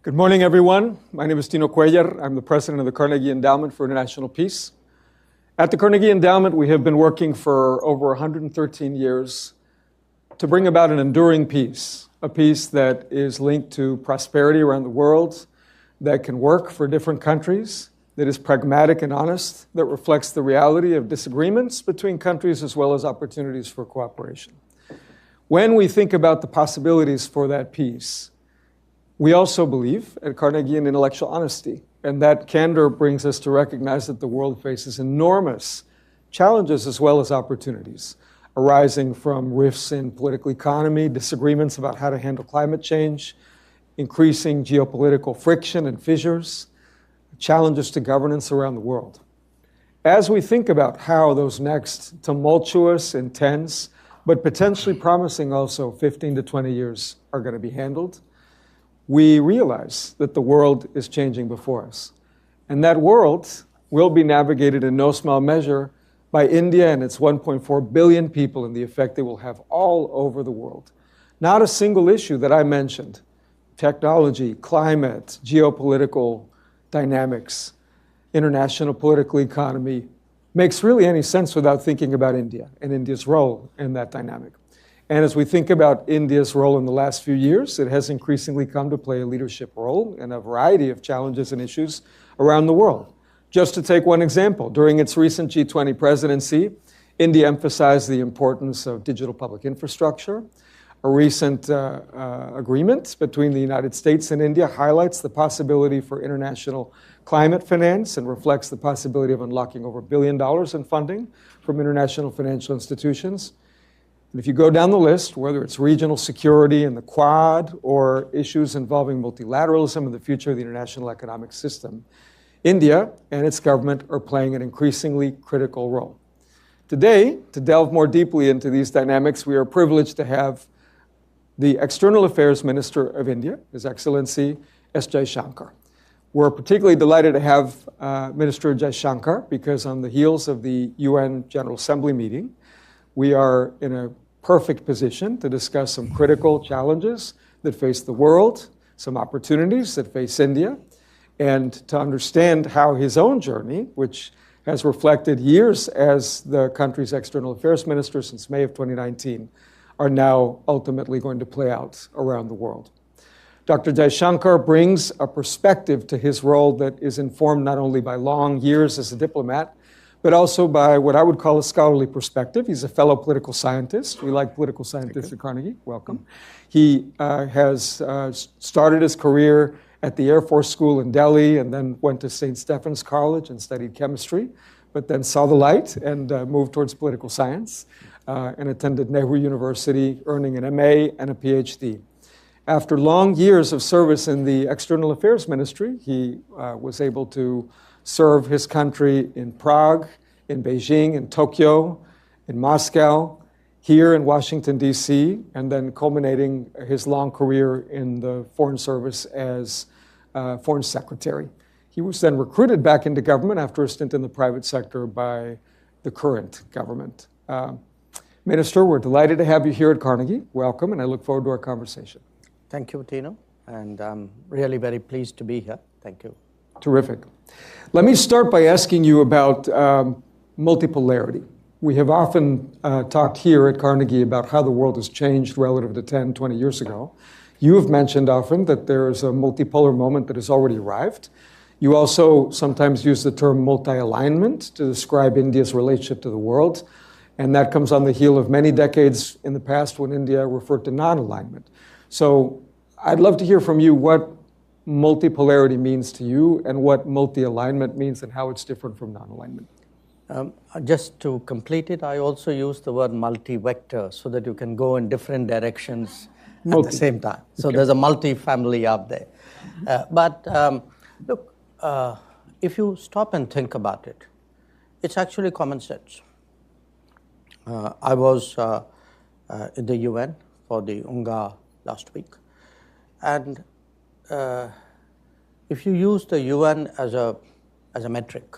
Good morning, everyone. My name is Tino Cuellar. I'm the president of the Carnegie Endowment for International Peace. At the Carnegie Endowment, we have been working for over 113 years to bring about an enduring peace, a peace that is linked to prosperity around the world, that can work for different countries, that is pragmatic and honest, that reflects the reality of disagreements between countries as well as opportunities for cooperation. When we think about the possibilities for that peace, we also believe at Carnegie in intellectual honesty, and that candor brings us to recognize that the world faces enormous challenges as well as opportunities, arising from rifts in political economy, disagreements about how to handle climate change, increasing geopolitical friction and fissures, challenges to governance around the world. As we think about how those next tumultuous, intense, but potentially promising also 15 to 20 years are going to be handled, we realize that the world is changing before us. And that world will be navigated in no small measure by India and its 1.4 billion people and the effect they will have all over the world. Not a single issue that I mentioned, technology, climate, geopolitical dynamics, international political economy, makes really any sense without thinking about India and India's role in that dynamic. And as we think about India's role in the last few years, it has increasingly come to play a leadership role in a variety of challenges and issues around the world. Just to take one example, during its recent G20 presidency, India emphasized the importance of digital public infrastructure. A recent agreement between the United States and India highlights the possibility for international climate finance and reflects the possibility of unlocking over $1 billion in funding from international financial institutions. And if you go down the list, whether it's regional security and the Quad or issues involving multilateralism and the future of the international economic system, India and its government are playing an increasingly critical role. Today, to delve more deeply into these dynamics, we are privileged to have the External Affairs Minister of India, His Excellency S.Jaishanker. We're particularly delighted to have Minister Jaishankar because on the heels of the UN General Assembly meeting, we are in a perfect position to discuss some critical challenges that face the world, some opportunities that face India, and to understand how his own journey, which has reflected years as the country's external affairs minister since May of 2019, are now ultimately going to play out around the world. Dr. Jaishankar brings a perspective to his role that is informed not only by long years as a diplomat, but also by what I would call a scholarly perspective. He's a fellow political scientist. We like political scientists at Carnegie. Welcome. He has started his career at the Air Force School in Delhi and then went to St. Stephen's College and studied chemistry, but then saw the light and moved towards political science and attended Nehru University, earning an MA and a PhD. After long years of service in the External Affairs Ministry, he was able to serve his country in Prague, in Beijing, in Tokyo, in Moscow, here in Washington, D.C., and then culminating his long career in the Foreign Service as Foreign Secretary. He was then recruited back into government after a stint in the private sector by the current government. Minister, we're delighted to have you here at Carnegie. Welcome, and I look forward to our conversation. Thank you, Tino, and I'm really very pleased to be here. Thank you. Terrific. Let me start by asking you about multipolarity. We have often talked here at Carnegie about how the world has changed relative to 10, 20 years ago. You have mentioned often that there is a multipolar moment that has already arrived. You also sometimes use the term multi-alignment to describe India's relationship to the world, and that comes on the heel of many decades in the past when India referred to non-alignment. So I'd love to hear from you what multipolarity means to you and what multi-alignment means and how it's different from non-alignment. Just to complete it, I also use the word multi-vector so that you can go in different directions at the same time. So there's a multi-family out there. Look, if you stop and think about it, it's actually common sense. I was in the UN for the UNGA last week, and if you use the UN as a metric,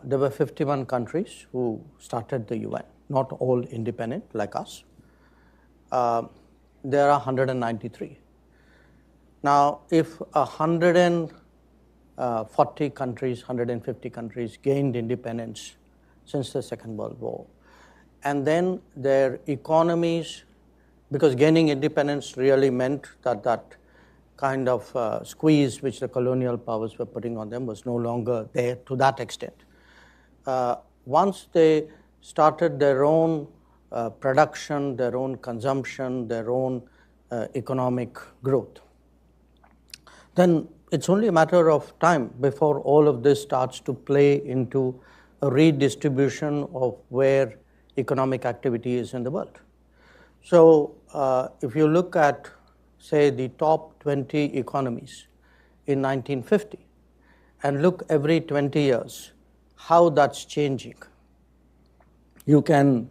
there were 51 countries who started the UN, not all independent like us. There are 193. Now, if 140 countries, 150 countries gained independence since the Second World War, and then their economies, because gaining independence really meant that kind of squeeze which the colonial powers were putting on them was no longer there to that extent. Once they started their own production, their own consumption, their own economic growth, then it's only a matter of time before all of this starts to play into a redistribution of where economic activity is in the world. So if you look at, say, the top 20 economies in 1950 and look every 20 years how that's changing, you can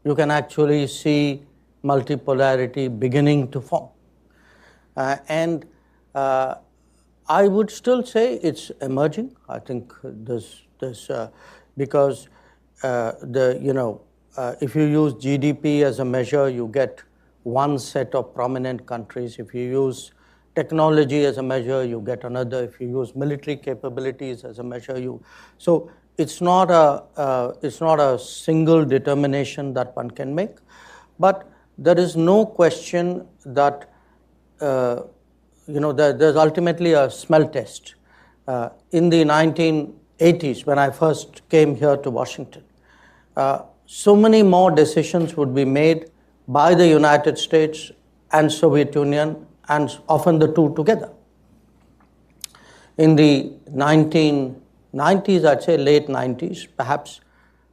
actually see multipolarity beginning to form. And I would still say it's emerging. I think because if you use GDP as a measure, you get one set of prominent countries. If you use technology as a measure, you get another. If you use military capabilities as a measure, so it's not a single determination that one can make, but there is no question that there's ultimately a smell test. In the 1980s, when I first came here to Washington, so many more decisions would be made by the United States and Soviet Union, and often the two together. In the 1990s, I'd say late 90s, perhaps,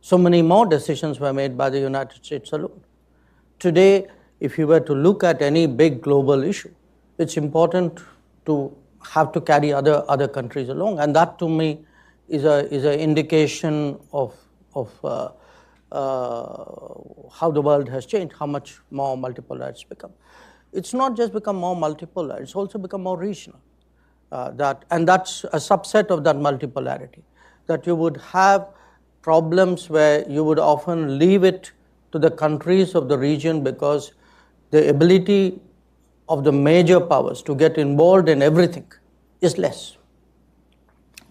so many more decisions were made by the United States alone. Today, if you were to look at any big global issue, it's important to have to carry other countries along, and that to me is an indication of how the world has changed, how much more multipolar it's become. It's not just become more multipolar, it's also become more regional. And that's a subset of that multipolarity, that you would have problems where you would often leave it to the countries of the region because the ability of the major powers to get involved in everything is less.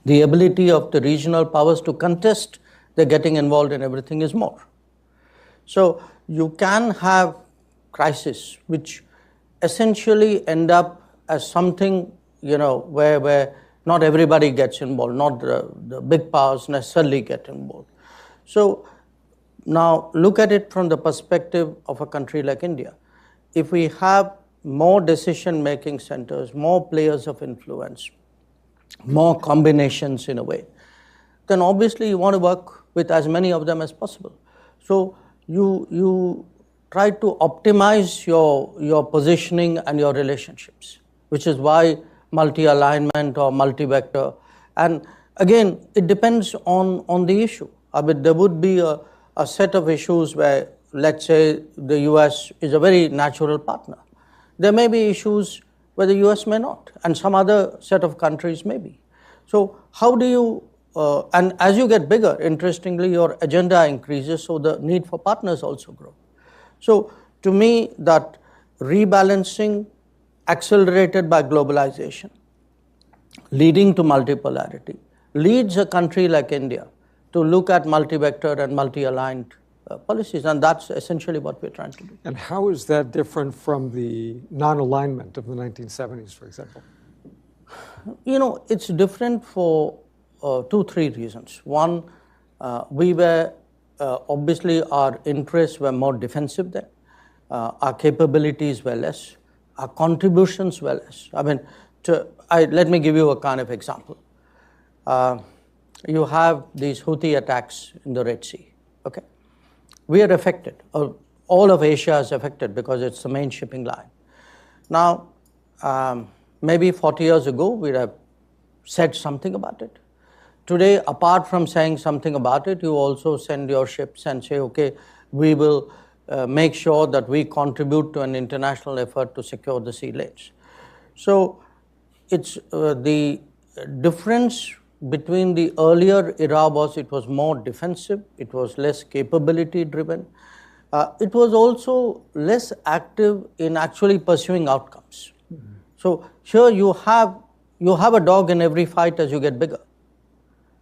The ability of the regional powers to contest the getting involved in everything is more. So you can have crises which essentially end up as something, where not everybody gets involved, not the big powers necessarily get involved. So now look at it from the perspective of a country like India. If we have more decision-making centers, more players of influence, more combinations in a way, then obviously you want to work with as many of them as possible. So you try to optimize your positioning and your relationships, which is why multi-alignment or multi-vector. And again, it depends on the issue. I mean, there would be a set of issues where, let's say, the US is a very natural partner. There may be issues where the US may not, and some other set of countries may be. So how do you, and as you get bigger, interestingly, your agenda increases, so the need for partners also grow. So to me, that rebalancing accelerated by globalization, leading to multipolarity, leads a country like India to look at multi-vector and multi-aligned policies, and that's essentially what we're trying to do. And how is that different from the non-alignment of the 1970s, for example? It's different for 2-3 reasons. One, we were, obviously our interests were more defensive then. Our capabilities were less. Our contributions were less. I mean, let me give you a kind of example. You have these Houthi attacks in the Red Sea, okay? We are affected. All of Asia is affected because it's the main shipping line. Now, maybe 40 years ago, we'd have said something about it. Today, apart from saying something about it, you also send your ships and say, okay, we will make sure that we contribute to an international effort to secure the sea lanes. So it's the difference between the earlier era was it was more defensive, it was less capability driven. It was also less active in actually pursuing outcomes. So here you have a dog in every fight as you get bigger.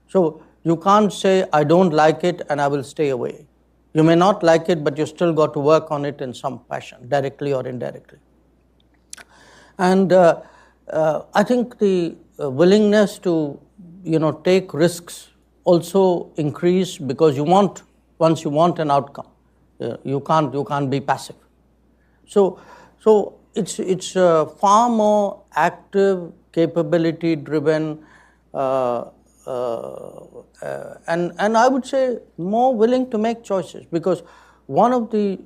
So you can't say, I don't like it and I will stay away. You may not like it, but you still got to work on it in some fashion, directly or indirectly. And I think the willingness to, take risks also increase because once you want an outcome, you can't be passive. So it's far more active, capability-driven, and I would say more willing to make choices, because one of the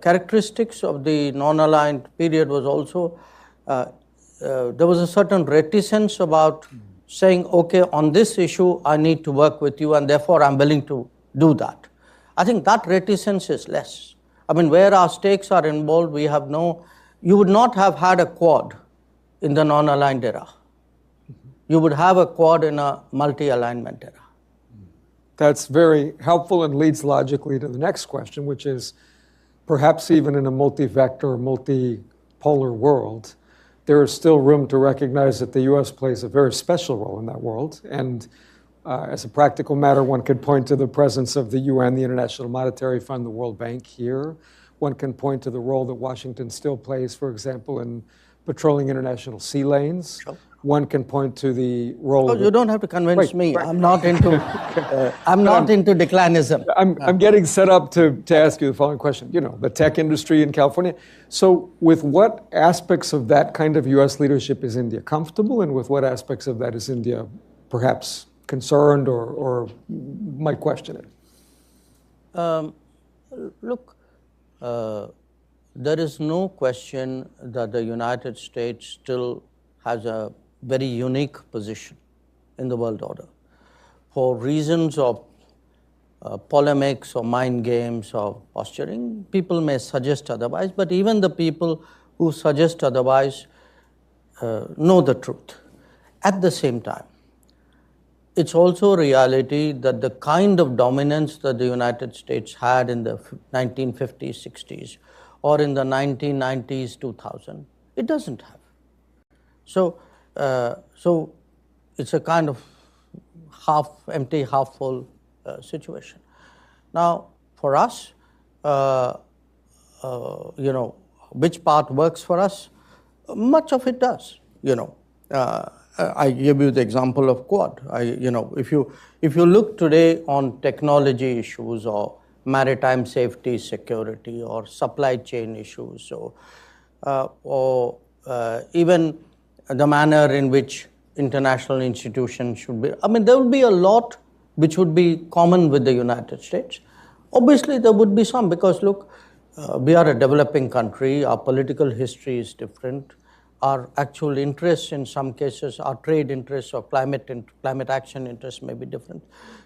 characteristics of the non-aligned period was also there was a certain reticence about saying, okay, on this issue I need to work with you and therefore I'm willing to do that. I think that reticence is less. I mean, where our stakes are involved, you would not have had a Quad in the non-aligned era. You would have a Quad in a multi-alignment era. That's very helpful and leads logically to the next question, which is perhaps even in a multi-vector, multipolar world, there is still room to recognize that the U.S. plays a very special role in that world. And as a practical matter, one could point to the presence of the UN, the International Monetary Fund, the World Bank here. One can point to the role that Washington still plays, for example, in patrolling international sea lanes. Sure. One can point to the role. You don't have to convince me. Right. I'm not into declinism. I'm getting set up to ask you the following question. The tech industry in California. So, with what aspects of that kind of U.S. leadership is India comfortable, and with what aspects of that is India perhaps concerned or might question it? Look, there is no question that the United States still has a very unique position in the world order. For reasons of polemics or mind games or posturing, people may suggest otherwise, but even the people who suggest otherwise know the truth. At the same time, it's also a reality that the kind of dominance that the United States had in the 1950s, 60s, or in the 1990s, 2000, it doesn't have. So it's a kind of half empty, half full situation. Now, for us, which part works for us? Much of it does. I give you the example of Quad. If you look today on technology issues or maritime safety, security, or supply chain issues, or even the manner in which international institutions should be. I mean, there would be a lot which would be common with the United States. Obviously, there would be some because, look, we are a developing country. Our political history is different. Our actual interests, in some cases, our trade interests or climate action interests may be different.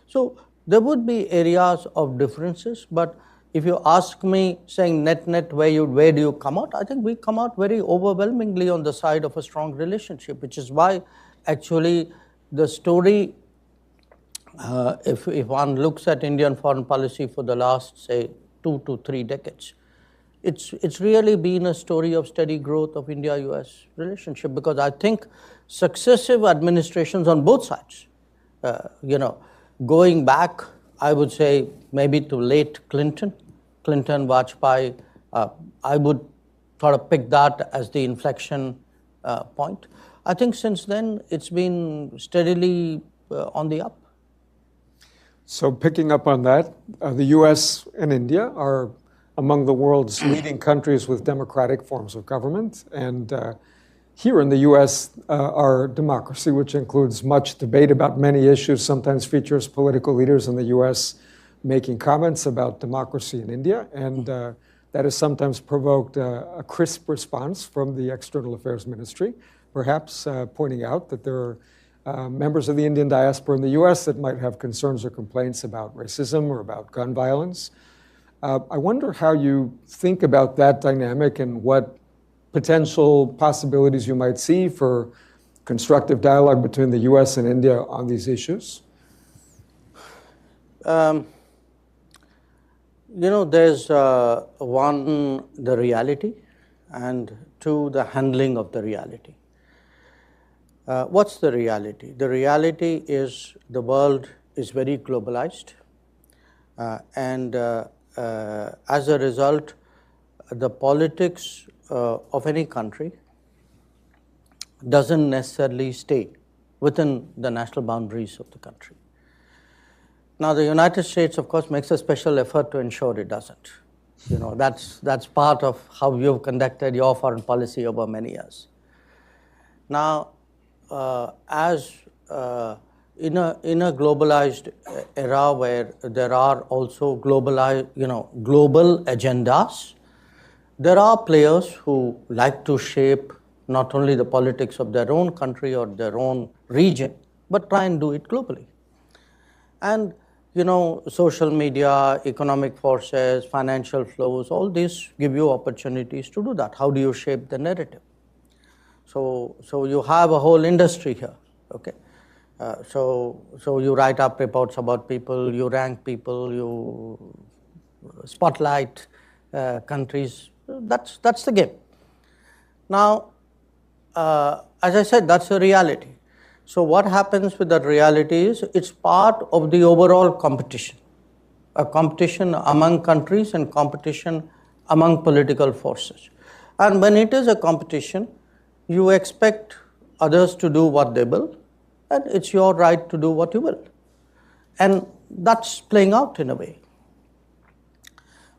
So there would be areas of differences, but if you ask me, saying net, where do you come out? I think we come out very overwhelmingly on the side of a strong relationship, which is why actually the story, if one looks at Indian foreign policy for the last, say, 2 to 3 decades, it's really been a story of steady growth of India-US relationship, because I think successive administrations on both sides, going back, I would say maybe to late Clinton, Vajpayee, I would sort of pick that as the inflection point. I think since then it's been steadily on the up. So picking up on that, the US and India are among the world's leading countries with democratic forms of government. And here in the US, our democracy, which includes much debate about many issues, sometimes features political leaders in the US making comments about democracy in India. And that has sometimes provoked a crisp response from the External Affairs Ministry, perhaps pointing out that there are members of the Indian diaspora in the US that might have concerns or complaints about racism or about gun violence. I wonder how you think about that dynamic and what potential possibilities you might see for constructive dialogue between the US and India on these issues. There's the reality, and to the handling of the reality. What's the reality? The reality is the world is very globalized, and as a result, the politics of any country doesn't necessarily stay within the national boundaries of the country. Now, the United States, of course, makes a special effort to ensure it doesn't. That's part of how you've conducted your foreign policy over many years. Now, as in a globalized era where there are also global agendas, there are players who like to shape not only the politics of their own country or their own region, but try and do it globally. And social media, economic forces, financial flows, all these give you opportunities to do that. How do you shape the narrative? So you have a whole industry here, okay? So you write up reports about people, you rank people, you spotlight countries. That's the game. Now, as I said, that's a reality. So what happens with that reality is it's part of the overall competition, a competition among countries and competition among political forces. And when it is a competition, you expect others to do what they will, and it's your right to do what you will. And that's playing out in a way.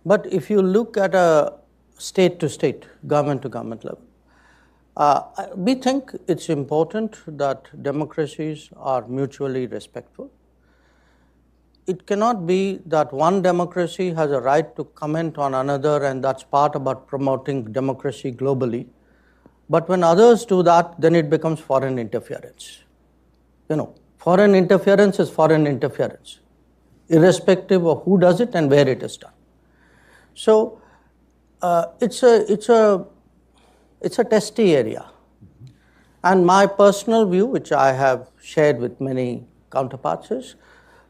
But if you look at a state-to-state, government-to-government level, we think it's important that democracies are mutually respectful. It cannot be that one democracy has a right to comment on another, and that's part about promoting democracy globally. But when others do that, then it becomes foreign interference. Foreign interference is foreign interference, irrespective of who does it and where it is done. So it's a testy area. And my personal view, which I have shared with many counterparts, is,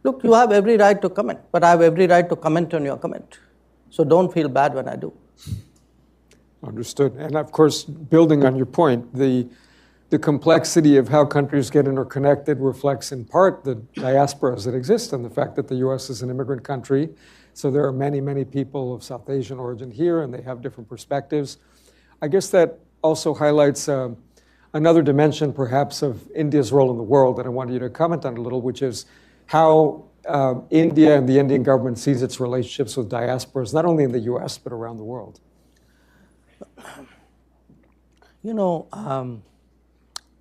look, you have every right to comment, but I have every right to comment on your comment. So don't feel bad when I do. Understood. And of course, building on your point, the complexity of how countries get interconnected reflects in part the diasporas that exist and the fact that the U.S. is an immigrant country. So there are many, many people of South Asian origin here, and they have different perspectives. I guess that also highlights another dimension, perhaps, of India's role in the world that I wanted you to comment on a little, which is how India and the Indian government sees its relationships with diasporas, not only in the U.S., but around the world.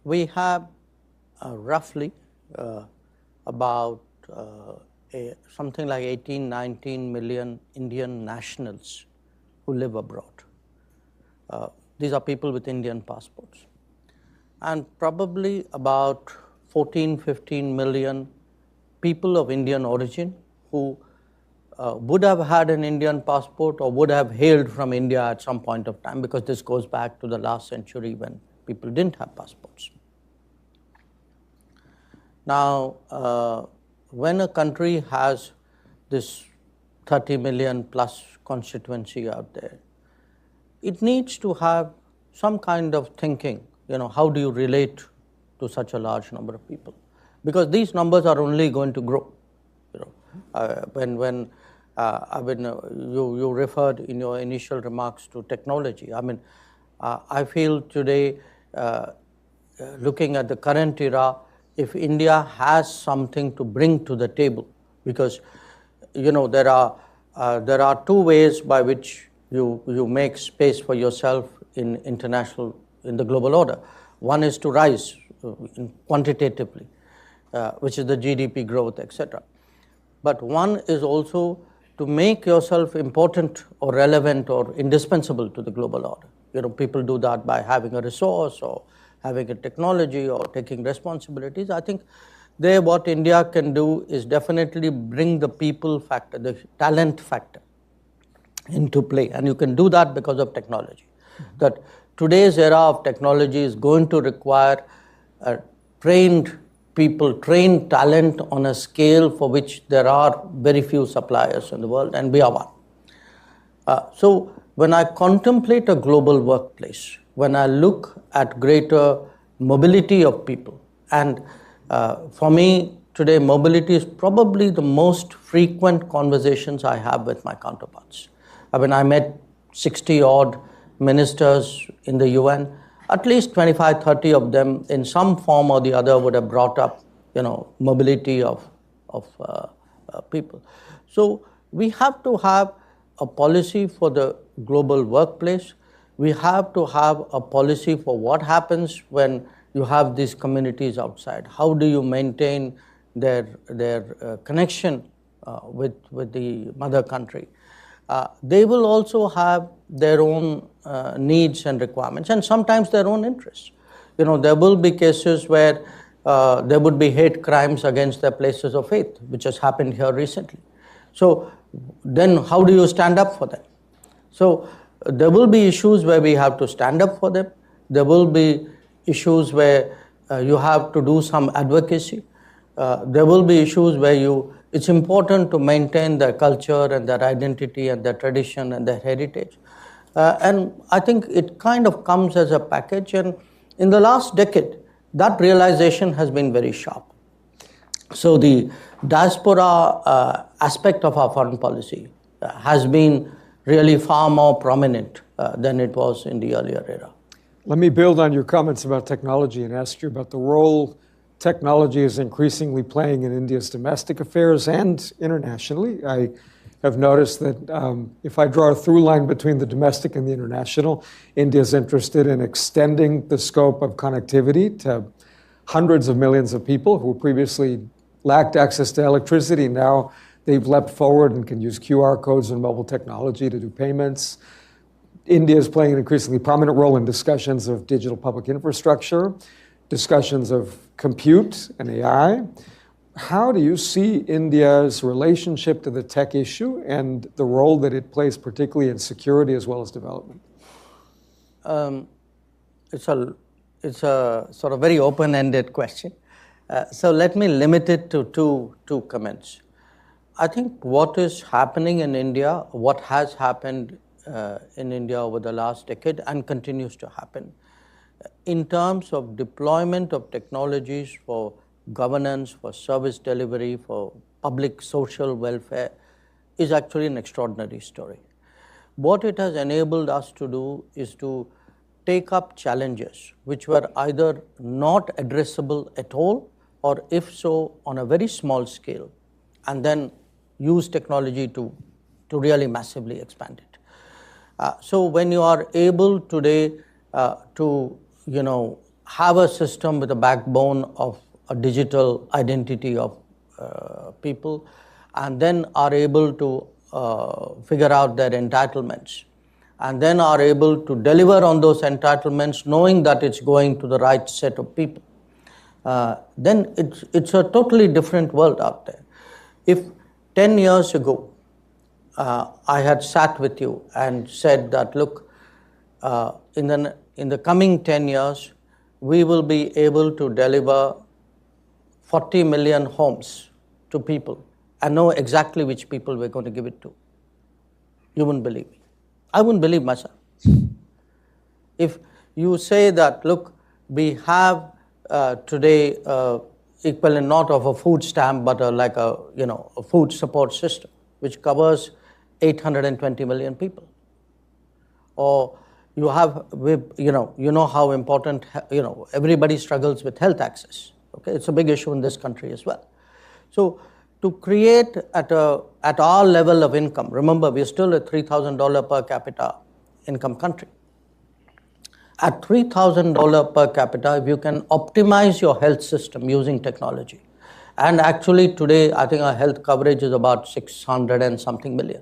We have roughly about something like 18, 19 million Indian nationals who live abroad. These are people with Indian passports. And probably about 14, 15 million people of Indian origin who would have had an Indian passport or would have hailed from India at some point of time, because this goes back to the last century when people didn't have passports. Now, when a country has this 30 million plus constituency out there, it needs to have some kind of thinking, how do you relate to such a large number of people? Because these numbers are only going to grow. You referred in your initial remarks to technology. I feel today, looking at the current era, if India has something to bring to the table, because there are two ways by which you make space for yourself in the global order. One is to rise quantitatively, which is the GDP growth, etc. But one is also to make yourself important or relevant or indispensable to the global order. People do that by having a resource or having a technology or taking responsibilities. I think there what India can do is definitely bring the people factor, the talent factor into play. And you can do that because of technology. That today's era of technology is going to require trained people, trained talent on a scale for which there are very few suppliers in the world, and we are one. So when I contemplate a global workplace, when I look at greater mobility of people, and for me today, mobility is probably the most frequent conversations I have with my counterparts. I mean, I met 60 odd ministers in the UN. At least 25, 30 of them in some form or the other would have brought up, mobility of people. So we have to have a policy for the global workplace. We have to have a policy for what happens when you have these communities outside. How do you maintain their connection with the mother country? They will also have their own needs and requirements, and sometimes their own interests. There will be cases where there would be hate crimes against their places of faith, which has happened here recently. So then how do you stand up for them? So there will be issues where we have to stand up for them. There will be issues where you have to do some advocacy. There will be issues where it's important to maintain their culture and their identity and their tradition and their heritage. And I think it kind of comes as a package. And in the last decade, that realization has been very sharp. So the diaspora aspect of our foreign policy has been really far more prominent than it was in the earlier era. Let me build on your comments about technology and ask you about the role technology is increasingly playing in India's domestic affairs and internationally. I have noticed that if I draw a through line between the domestic and the international, India is interested in extending the scope of connectivity to hundreds of millions of people who previously lacked access to electricity. Now they've leapt forward and can use QR codes and mobile technology to do payments. India is playing an increasingly prominent role in discussions of digital public infrastructure, discussions of compute and AI. How do you see India's relationship to the tech issue and the role that it plays, particularly in security as well as development? It's a sort of very open-ended question. So let me limit it to two comments. I think what is happening in India, what has happened in India over the last decade and continues to happen, in terms of deployment of technologies for governance, for service delivery, for public social welfare, is actually an extraordinary story. What it has enabled us to do is to take up challenges which were either not addressable at all, or if so, on a very small scale, and then use technology to really massively expand it. So when you are able today to have a system with a backbone of a digital identity of people, and then are able to figure out their entitlements, and then are able to deliver on those entitlements knowing that it's going to the right set of people, then it's a totally different world out there. If 10 years ago I had sat with you and said that, look, in the coming 10 years, we will be able to deliver 40 million homes to people and know exactly which people we're going to give it to, you wouldn't believe me. I wouldn't believe myself. If you say that, look, we have today equivalent not of a food stamp, but like a food support system, which covers 820 million people. Or you have, how important, everybody struggles with health access. Okay, it's a big issue in this country as well. So to create at our level of income, remember we're still a $3,000 per capita income country. At $3,000 per capita, if you can optimize your health system using technology, and actually today I think our health coverage is about 600 and something million.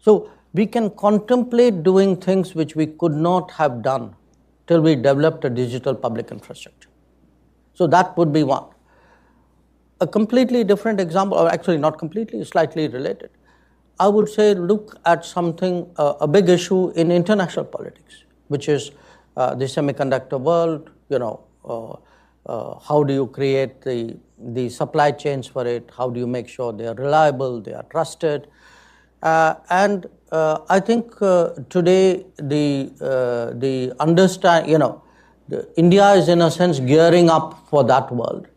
So we can contemplate doing things which we could not have done till we developed a digital public infrastructure. So that would be one. A completely different example, or actually not completely, slightly related. I would say look at something, a big issue in international politics, which is the semiconductor world. How do you create the supply chains for it? How do you make sure they are reliable, they are trusted? I think today the understand, India is in a sense gearing up for that world.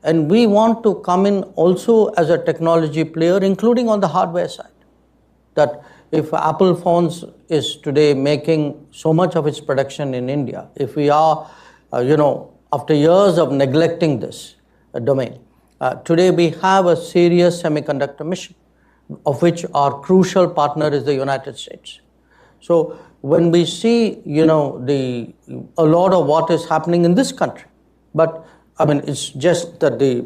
And we want to come in also as a technology player, including on the hardware side. That if Apple phones is today making so much of its production in India, if we are, after years of neglecting this domain, today we have a serious semiconductor mission, of which our crucial partner is the United States. So when we see, a lot of what is happening in this country, but I mean, it's just that the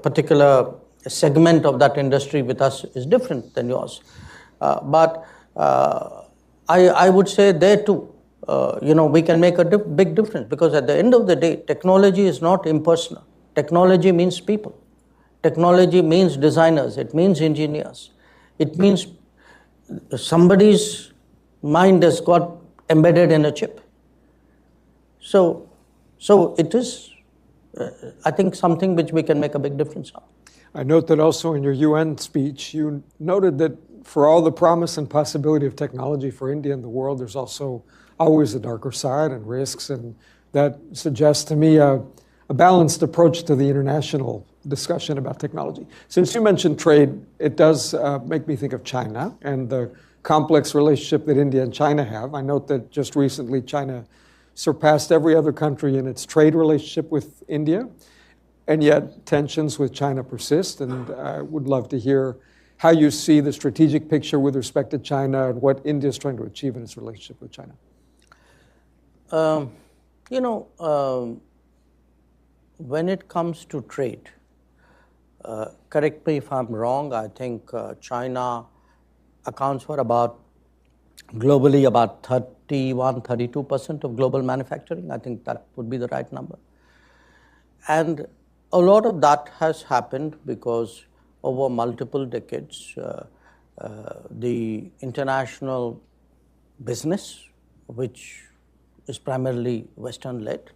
particular segment of that industry with us is different than yours. But I would say there too, we can make a big difference, because at the end of the day, technology is not impersonal. Technology means people. Technology means designers. It means engineers. It means somebody's mind has got embedded in a chip. So it is, I think, something which we can make a big difference on. I note that also in your UN speech, you noted that for all the promise and possibility of technology for India and the world, there's also always a darker side and risks, and that suggests to me a balanced approach to the international discussion about technology. Since you mentioned trade, it does make me think of China and the complex relationship that India and China have. I note that just recently China surpassed every other country in its trade relationship with India, and yet tensions with China persist. And I would love to hear how you see the strategic picture with respect to China and what India is trying to achieve in its relationship with China. When it comes to trade, correct me if I'm wrong, I think China accounts for globally about 32% of global manufacturing. I think that would be the right number. And a lot of that has happened because over multiple decades, the international business, which is primarily Western-led,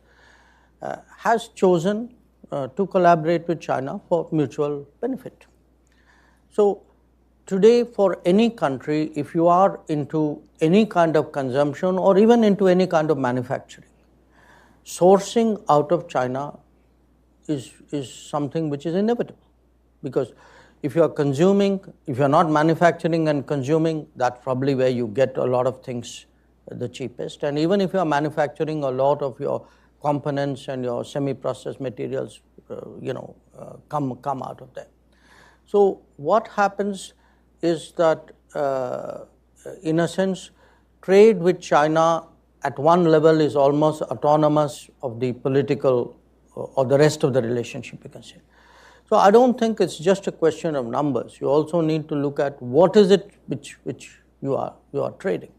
has chosen to collaborate with China for mutual benefit. So today, for any country, if you are into any kind of consumption or even into any kind of manufacturing, sourcing out of China is something which is inevitable. Because if you are not manufacturing and consuming, that's probably where you get a lot of things the cheapest. And even if you are manufacturing, a lot of your components and your semi-processed materials, come out of there. So what happens is that, in a sense, trade with China at one level is almost autonomous of the political or the rest of the relationship, you can say. So I don't think it's just a question of numbers. You also need to look at what is it which you are trading,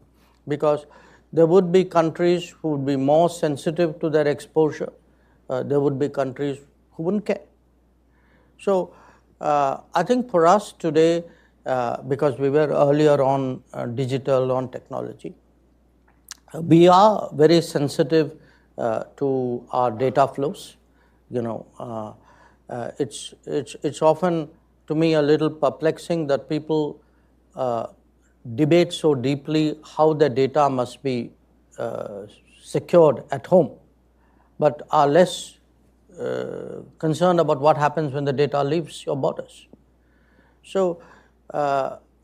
because there would be countries who would be more sensitive to their exposure. There would be countries who wouldn't care. So I think for us today, because we were earlier on digital, on technology, we are very sensitive to our data flows. It's often, to me, a little perplexing that people debate so deeply how the data must be secured at home, but are less concerned about what happens when the data leaves your borders. So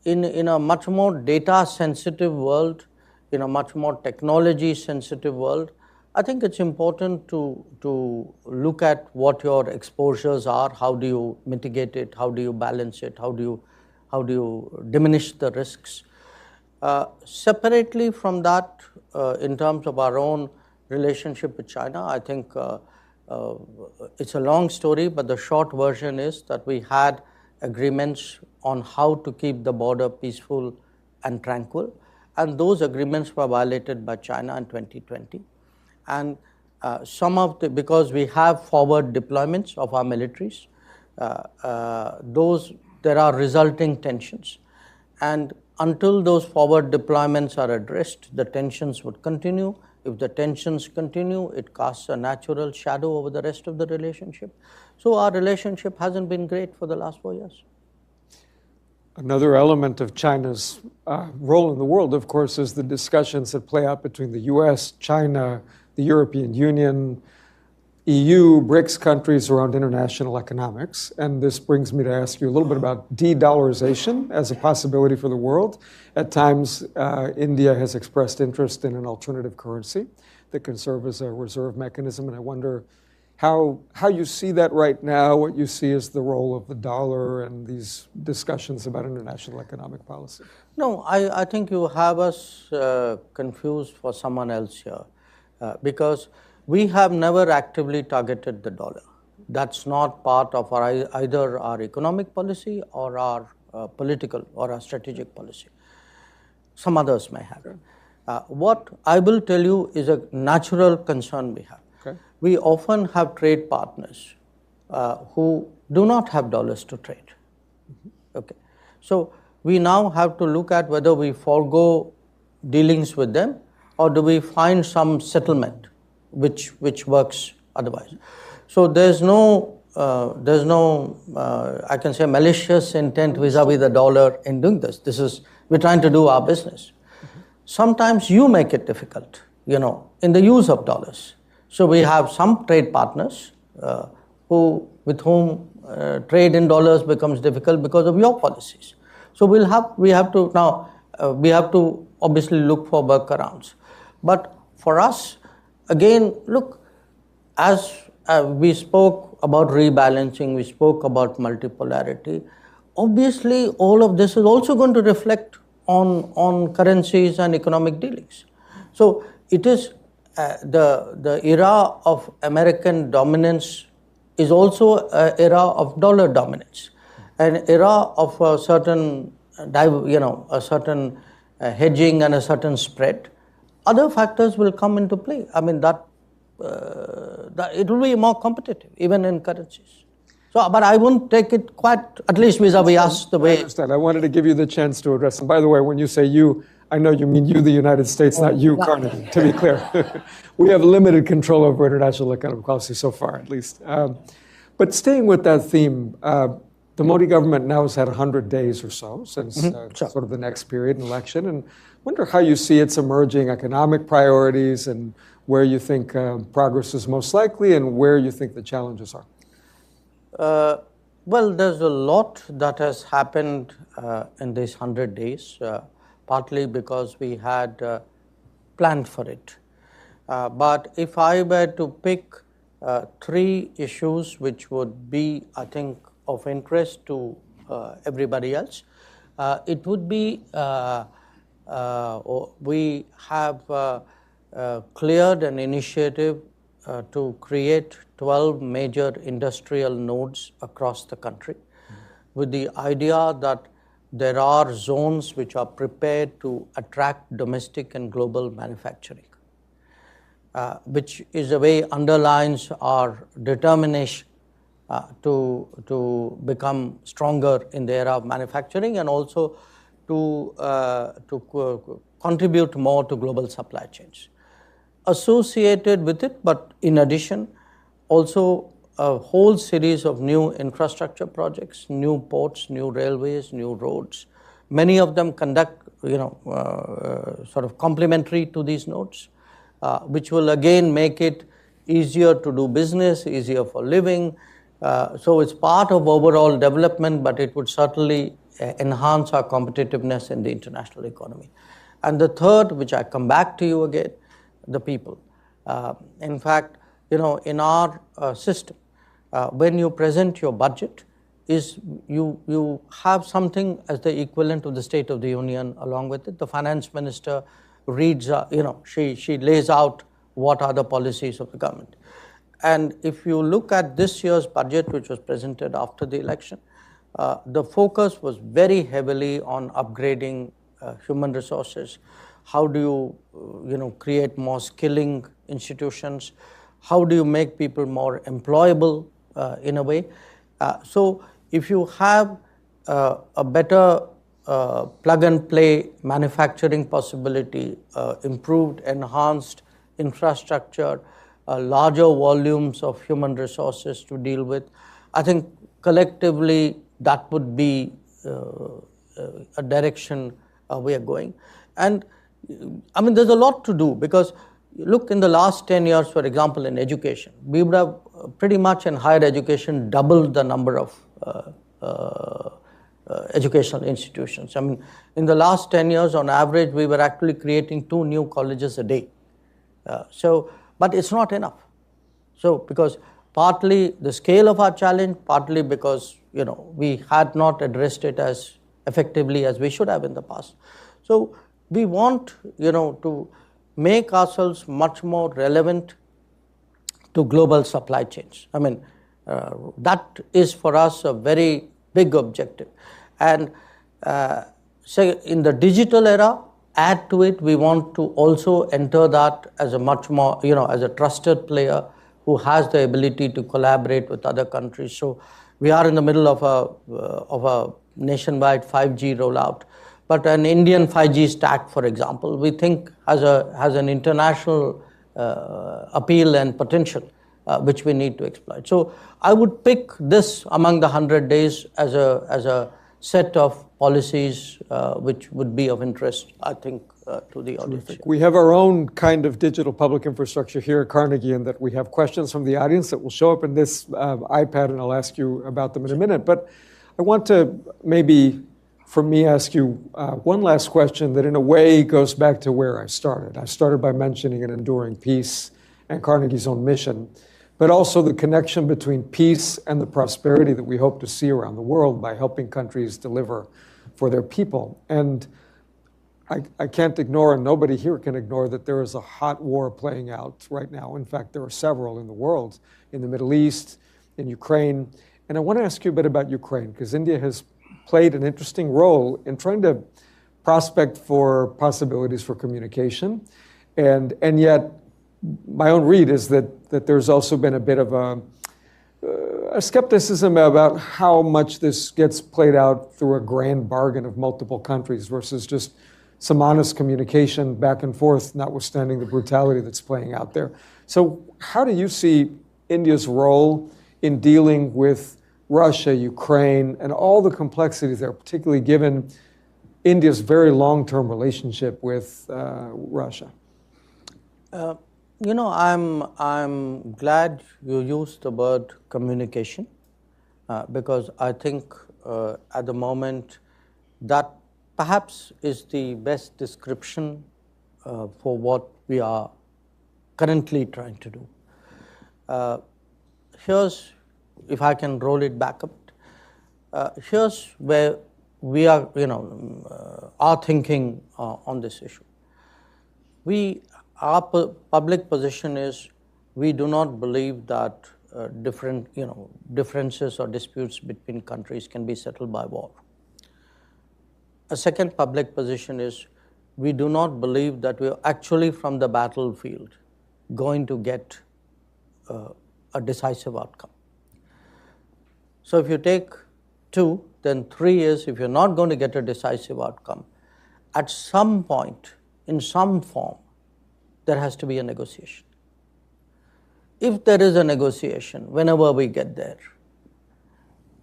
in a much more data-sensitive world, in a much more technology-sensitive world, I think it's important to look at what your exposures are, how do you mitigate it, how do you balance it, how do you diminish the risks. Separately from that, in terms of our own relationship with China, I think it's a long story, but the short version is that we had agreements on how to keep the border peaceful and tranquil, and those agreements were violated by China in 2020. And because we have forward deployments of our militaries, there are resulting tensions. And until those forward deployments are addressed, the tensions would continue. If the tensions continue, it casts a natural shadow over the rest of the relationship. So our relationship hasn't been great for the last 4 years. Another element of China's role in the world, of course, is the discussions that play out between the US, China, the European Union, EU, BRICS countries around international economics. And this brings me to ask you a little bit about de-dollarization as a possibility for the world. At times, India has expressed interest in an alternative currency that can serve as a reserve mechanism. And I wonder how you see that right now, what you see as the role of the dollar and these discussions about international economic policy. No, I think you have us confused for someone else here because we have never actively targeted the dollar. That's not part of either our economic policy or our political or our strategic policy. Some others may have. What I will tell you is a natural concern we have. Okay. We often have trade partners who do not have dollars to trade. Okay. So we now have to look at whether we forego dealings with them or do we find some settlement which works otherwise. So there's no I can say malicious intent vis-a-vis the dollar in doing this. We're trying to do our business. Sometimes you make it difficult, in the use of dollars. So we have some trade partners with whom trade in dollars becomes difficult because of your policies. So we have to obviously look for workarounds. But for us, again, look, as we spoke about rebalancing, we spoke about multipolarity. Obviously, all of this is also going to reflect on currencies and economic dealings. So it is the era of American dominance is also an era of dollar dominance, an era of a certain hedging and a certain spread. Other factors will come into play. I mean that it will be more competitive even in currencies. So, but I won't take it quite, at least vis-a-vis us, the way. I understand. I wanted to give you the chance to address them. By the way, when you say you, I know you mean you, the United States, not you, Carnegie, to be clear. We have limited control over international economic policy so far, at least. But staying with that theme, the Modi government now has had 100 days or so since sort of the next period, an election, and wonder how you see its emerging economic priorities and where you think progress is most likely and where you think the challenges are. Well, there's a lot that has happened in these 100 days, partly because we had planned for it. But if I were to pick 3 issues which would be, I think, of interest to everybody else, it would be we have cleared an initiative to create 12 major industrial nodes across the country with the idea that there are zones which are prepared to attract domestic and global manufacturing, which is a way underlines our determination to become stronger in the era of manufacturing and also to contribute more to global supply chains. Associated with it, but in addition, also a whole series of new infrastructure projects, new ports, new railways, new roads. Many of them sort of complementary to these nodes, which will again make it easier to do business, easier for living. So it's part of overall development, but it would certainly enhance our competitiveness in the international economy. And the third, which I come back to you again, the people. In fact, in our system, when you present your budget, you have something as the equivalent of the State of the Union along with it. The finance minister reads, she lays out what are the policies of the government. And if you look at this year's budget, which was presented after the election, the focus was very heavily on upgrading human resources. How do you, create more skilling institutions? How do you make people more employable in a way? So if you have a better plug and play manufacturing possibility, improved, enhanced infrastructure, larger volumes of human resources to deal with, I think collectively that would be a direction we are going. And I mean, there's a lot to do, because look, in the last 10 years, for example, in education, we would have pretty much in higher education doubled the number of educational institutions. I mean, in the last 10 years, on average, we were actually creating 2 new colleges a day. But it's not enough. So, because partly the scale of our challenge, partly because, we had not addressed it as effectively as we should have in the past. So, we want, to make ourselves much more relevant to global supply chains. I mean, that is for us a very big objective. And say in the digital era, add to it, we want to also enter that as a much more, as a trusted player who has the ability to collaborate with other countries. So we are in the middle of a nationwide 5G rollout. But an Indian 5G stack, for example, we think has an international appeal and potential, which we need to exploit. So I would pick this among the 100 days as a set of policies which would be of interest, I think, to the audience. We have our own kind of digital public infrastructure here at Carnegie, in that we have questions from the audience that will show up in this iPad, and I'll ask you about them in a minute. But I want to maybe, for me, ask you one last question that in a way goes back to where I started. I started by mentioning an enduring peace and Carnegie's own mission, but also the connection between peace and the prosperity that we hope to see around the world by helping countries deliver for their people. And I can't ignore, and nobody here can ignore, that there is a hot war playing out right now. In fact, there are several in the world, in the Middle East, in Ukraine. And I want to ask you a bit about Ukraine, because India has played an interesting role in trying to prospect for possibilities for communication. And yet, my own read is that there's also been a bit of a skepticism about how much this gets played out through a grand bargain of multiple countries versus just some honest communication back and forth, notwithstanding the brutality that's playing out there. So how do you see India's role in dealing with Russia, Ukraine, and all the complexities there, particularly given India's very long-term relationship with Russia? I'm glad you used the word communication because I think at the moment that perhaps is the best description for what we are currently trying to do. Here's, if I can roll it back up, here's where we are, are thinking on this issue. Our public position is we do not believe that differences or disputes between countries can be settled by war. A second public position is we do not believe that we are actually from the battlefield going to get a decisive outcome. So if you take 2, then 3 is if you're not going to get a decisive outcome, at some point, in some form, there has to be a negotiation. If there is a negotiation, whenever we get there,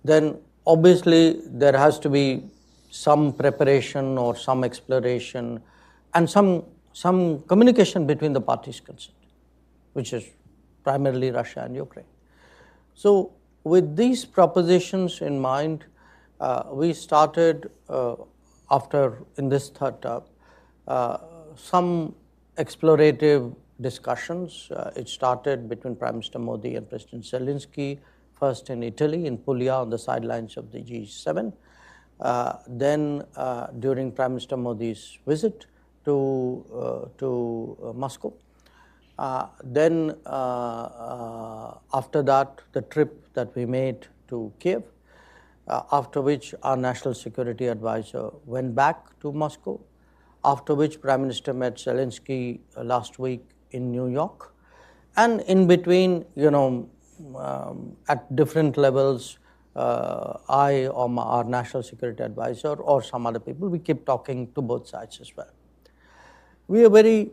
then obviously there has to be some preparation or some exploration and some communication between the parties concerned, which is primarily Russia and Ukraine. So with these propositions in mind, we started in this third term, some explorative discussions. It started between Prime Minister Modi and President Zelensky, first in Italy, in Puglia, on the sidelines of the G7. Then during Prime Minister Modi's visit to Moscow. Then after that, the trip that we made to Kiev, after which our National Security Advisor went back to Moscow, after which Prime Minister met Zelensky last week in New York. And in between, at different levels, I or our National Security Advisor or some other people, we keep talking to both sides as well. We are very,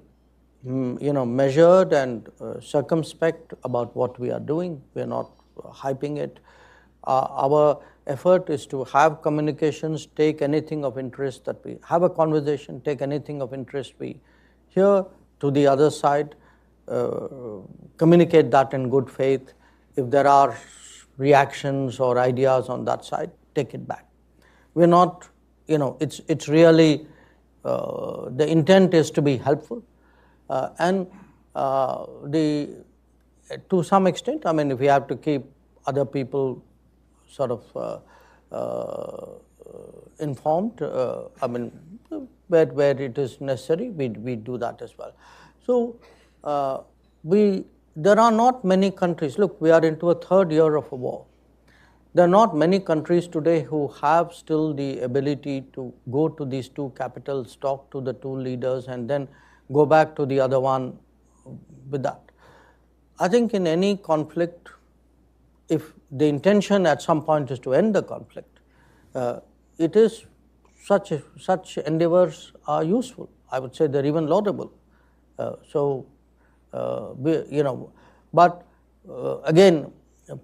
measured and circumspect about what we are doing. We are not hyping it. Our effort is to have communications, take anything of interest that we have a conversation, take anything of interest we hear to the other side, communicate that in good faith. If there are reactions or ideas on that side, take it back. We're not, it's really, the intent is to be helpful. And to some extent, I mean, if we have to keep other people sort of informed, I mean, where it is necessary, we do that as well. So there are not many countries. Look, we are into a third year of a war. There are not many countries today who have still the ability to go to these two capitals, talk to the two leaders, and then go back to the other one with that. I think in any conflict, if the intention at some point is to end the conflict, it is such endeavors are useful. I would say they're even laudable. But again,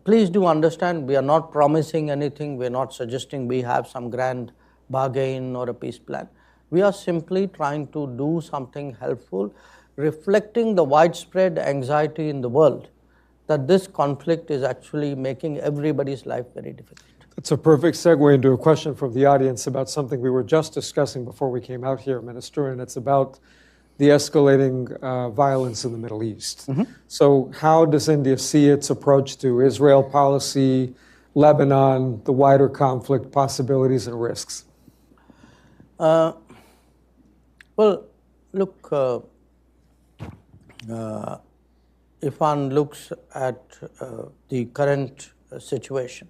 please do understand, we are not promising anything. We are not suggesting we have some grand bargain or a peace plan. We are simply trying to do something helpful, reflecting the widespread anxiety in the world that this conflict is actually making everybody's life very difficult. That's a perfect segue into a question from the audience about something we were just discussing before we came out here, Minister, and it's about the escalating violence in the Middle East. Mm-hmm. So how does India see its approach to Israel policy, Lebanon, the wider conflict possibilities and risks? Well, look, if one looks at the current situation,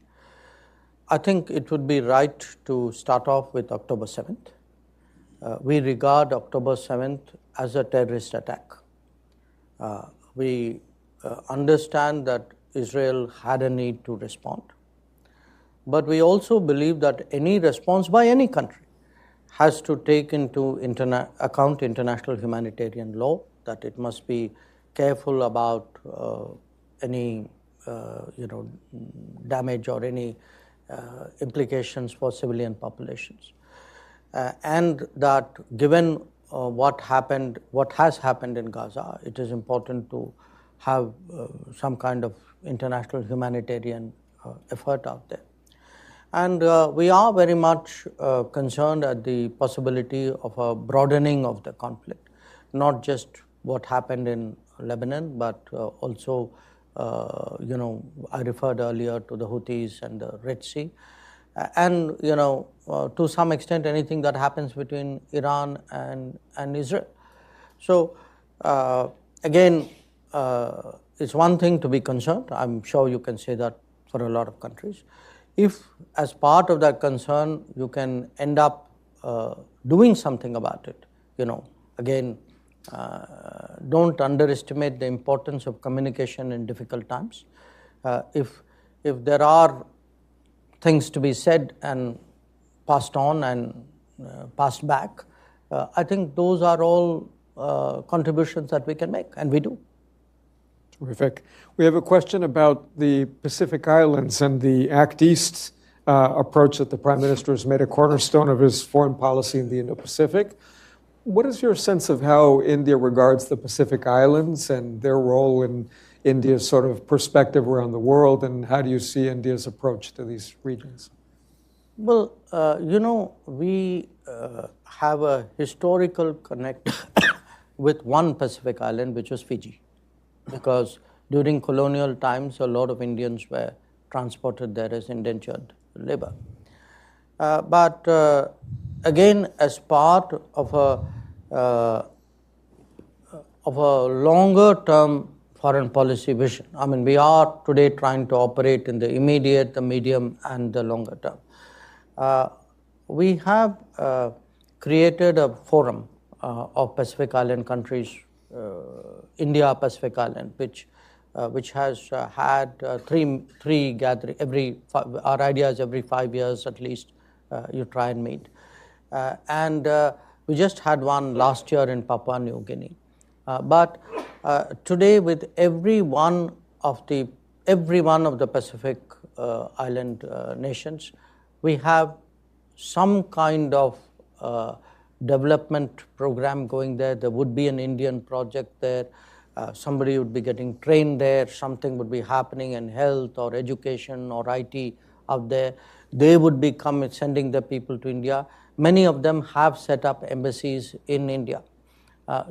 I think it would be right to start off with October 7th. We regard October 7th as a terrorist attack. We understand that Israel had a need to respond. But we also believe that any response by any country has to take into account international humanitarian law, that it must be careful about any damage or any implications for civilian populations. And that given what has happened in Gaza, it is important to have some kind of international humanitarian effort out there. And we are very much concerned at the possibility of a broadening of the conflict, not just what happened in Lebanon, but also, I referred earlier to the Houthis and the Red Sea. And, to some extent, anything that happens between Iran and Israel. So, again, it's one thing to be concerned. I'm sure you can say that for a lot of countries. If, as part of that concern, you can end up doing something about it, again, don't underestimate the importance of communication in difficult times. If there are things to be said and passed on and passed back, I think those are all contributions that we can make, and we do. Terrific. We have a question about the Pacific Islands and the Act East approach that the Prime Minister has made a cornerstone of his foreign policy in the Indo-Pacific. What is your sense of how India regards the Pacific Islands and their role in India's sort of perspective around the world, and how do you see India's approach to these regions? Well, we have a historical connect with one Pacific island, which was Fiji, because during colonial times, a lot of Indians were transported there as indentured labor. But again, as part of a longer-term foreign policy vision, I mean, we are today trying to operate in the immediate, the medium, and the longer term. We have created a forum of Pacific Island countries, India Pacific Island, which has had three gathering our ideas every 5 years at least. You try and meet, and we just had one last year in Papua New Guinea. But today, with every one of the Pacific island nations. We have some kind of development program going there. There would be an Indian project there. Somebody would be getting trained there. Something would be happening in health or education or IT out there. They would be sending their people to India. Many of them have set up embassies in India.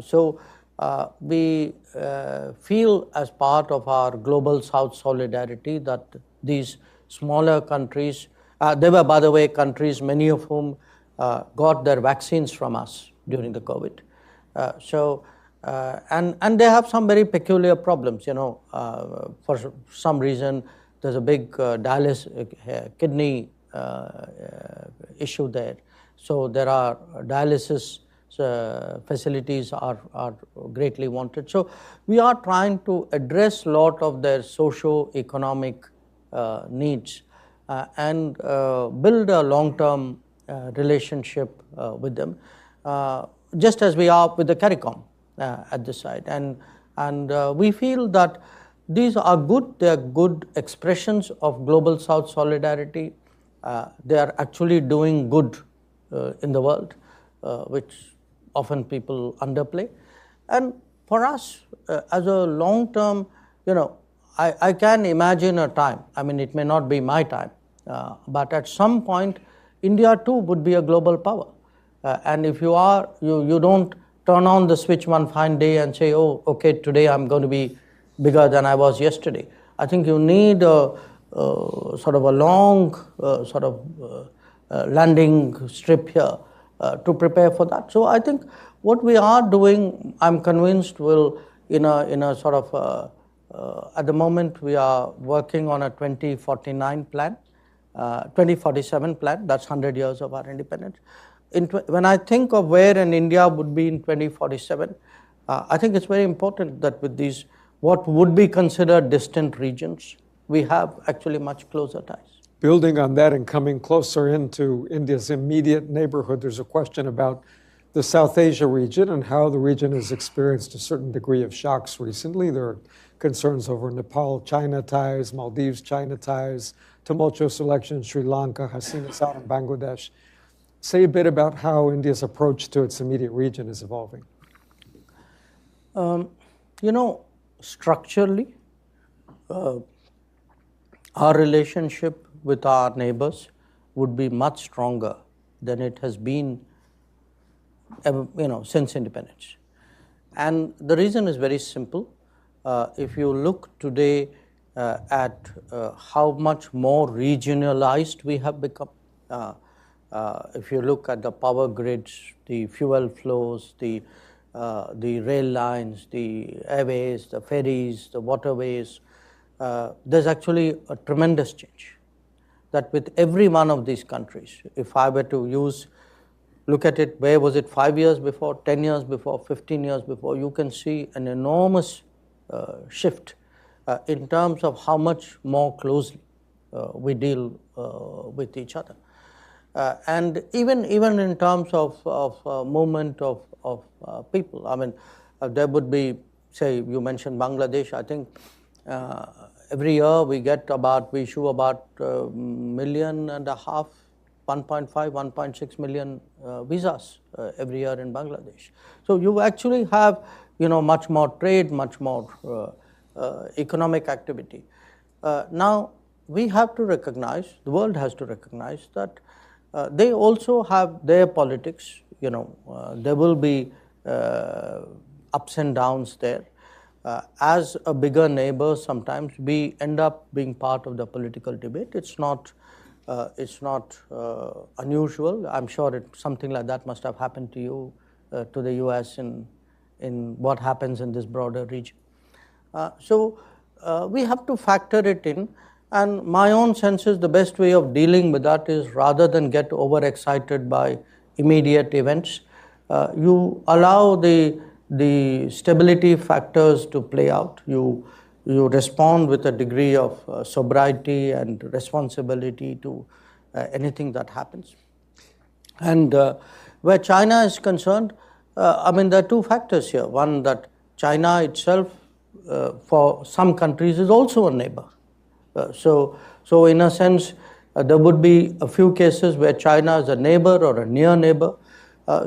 So we feel as part of our global South solidarity that these smaller countries, they were, by the way, countries, many of whom got their vaccines from us during the COVID. And they have some very peculiar problems, for some reason there's a big kidney issue there. So there are dialysis facilities are greatly wanted. So we are trying to address a lot of their socio-economic needs and build a long-term relationship with them, just as we are with the CARICOM at this side. And we feel that these are good. They are good expressions of global South solidarity. They are actually doing good in the world, which often people underplay. And for us, as a long-term, I can imagine a time, I mean, it may not be my time, but at some point, India too would be a global power. And if you are, you don't turn on the switch one fine day and say, oh, okay, today I'm going to be bigger than I was yesterday. I think you need a sort of a long landing strip here to prepare for that. So I think what we are doing, I'm convinced, will in a sort of at the moment we are working on a 2049 plan, 2047 plan. That's 100 years of our independence. When I think of where an India would be in 2047, I think it's very important that with these what would be considered distant regions, we have actually much closer ties. Building on that and coming closer into India's immediate neighborhood, there's a question about the South Asia region and how the region has experienced a certain degree of shocks recently. There are concerns over Nepal-China ties, Maldives-China ties, tumultuous elections in Sri Lanka, Hasina's out in Bangladesh. Say a bit about how India's approach to its immediate region is evolving. Structurally, our relationship with our neighbors would be much stronger than it has been, since independence. And the reason is very simple. If you look today at how much more regionalized we have become, if you look at the power grids, the fuel flows, the rail lines, the airways, the ferries, the waterways, there's actually a tremendous change. That with every one of these countries, if I were to look at it, where was it 5 years before, 10 years before, 15 years before, you can see an enormous shift in terms of how much more closely we deal with each other. And even in terms of movement of people, I mean, there would be, say, you mentioned Bangladesh. I think every year we issue about 1.5 million, 1.5, 1.6 million visas every year in Bangladesh. So you actually have, much more trade, much more economic activity. Now we have to recognize, the world has to recognize that they also have their politics. There will be ups and downs there. As a bigger neighbor, sometimes we end up being part of the political debate. It's not unusual. I'm sure something like that must have happened to you, to the US in what happens in this broader region. So we have to factor it in. And my own sense is the best way of dealing with that is, rather than get overexcited by immediate events, you allow the stability factors to play out. You respond with a degree of sobriety and responsibility to anything that happens. And where China is concerned, there are two factors here. One, that China itself, for some countries, is also a neighbor. So So in a sense, there would be a few cases where China is a neighbor or a near neighbor.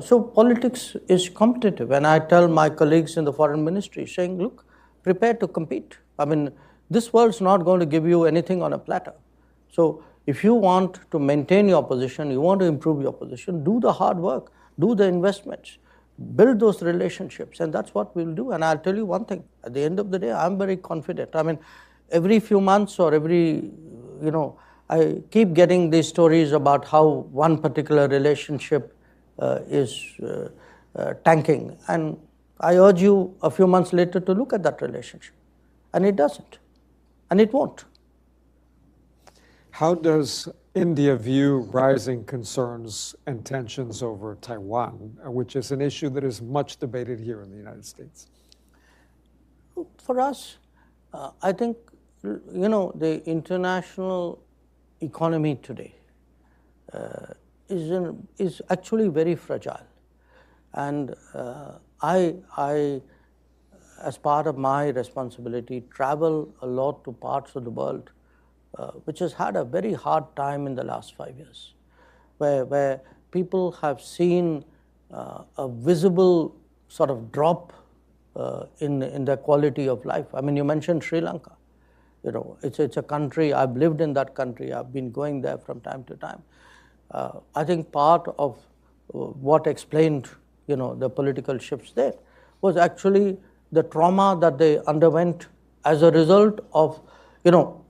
So politics is competitive. And I tell my colleagues in the foreign ministry, saying, look, prepare to compete. I mean, this world's not going to give you anything on a platter. So if you want to maintain your position, you want to improve your position, do the hard work, do the investments, build those relationships, and that's what we'll do. And I'll tell you one thing, at the end of the day, I'm very confident. I mean, every few months or every, I keep getting these stories about how one particular relationship is tanking. And I urge you a few months later to look at that relationship. And it doesn't. And it won't. How does India view rising concerns and tensions over Taiwan, which is an issue that is much debated here in the United States? For us, I think, the international economy today is actually very fragile. And I, as part of my responsibility, travel a lot to parts of the world which has had a very hard time in the last 5 years, where people have seen a visible sort of drop in their quality of life. I mean, you mentioned Sri Lanka. It's a country, I've lived in that country, I've been going there from time to time. I think part of what explained, the political shifts there was actually the trauma that they underwent as a result of,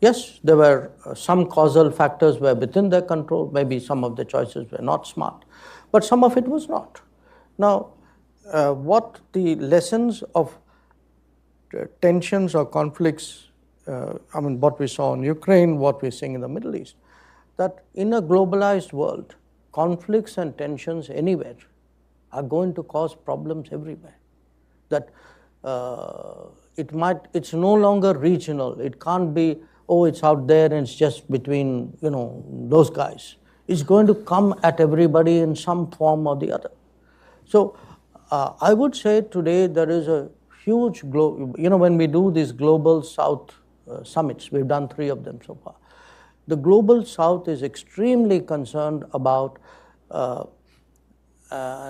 yes, there were some causal factors were within their control, maybe some of the choices were not smart, but some of it was not. Now, what the lessons of tensions or conflicts, what we saw in Ukraine, what we're seeing in the Middle East, that in a globalized world, conflicts and tensions anywhere are going to cause problems everywhere. That it's no longer regional. It can't be, it's out there and it's just between, those guys. It's going to come at everybody in some form or the other. So I would say today there is a huge, when we do these Global South summits, we've done 3 of them so far. The Global South is extremely concerned about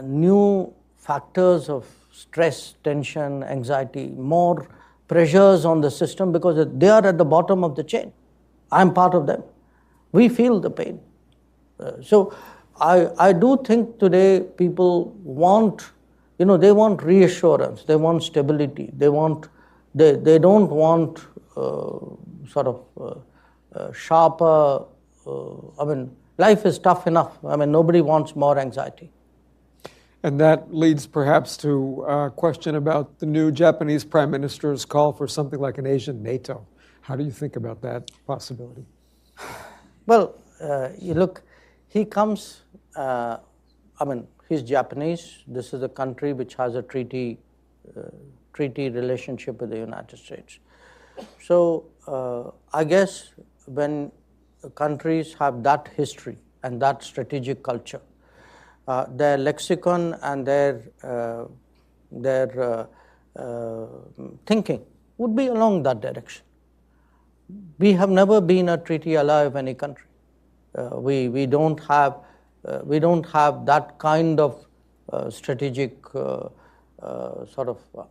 new factors of stress, tension, anxiety, more pressures on the system because they are at the bottom of the chain. I'm part of them. We feel the pain. So I do think today people want, they want reassurance, they want stability, they don't want sharper, life is tough enough. Nobody wants more anxiety. And that leads perhaps to a question about the new Japanese Prime Minister's call for something like an Asian NATO. How do you think about that possibility? Well, you look, he comes, he's Japanese. This is a country which has a treaty relationship with the United States. So I guess when countries have that history and that strategic culture, their lexicon and their thinking would be along that direction. We have never been a treaty ally of any country. We don't have that kind of strategic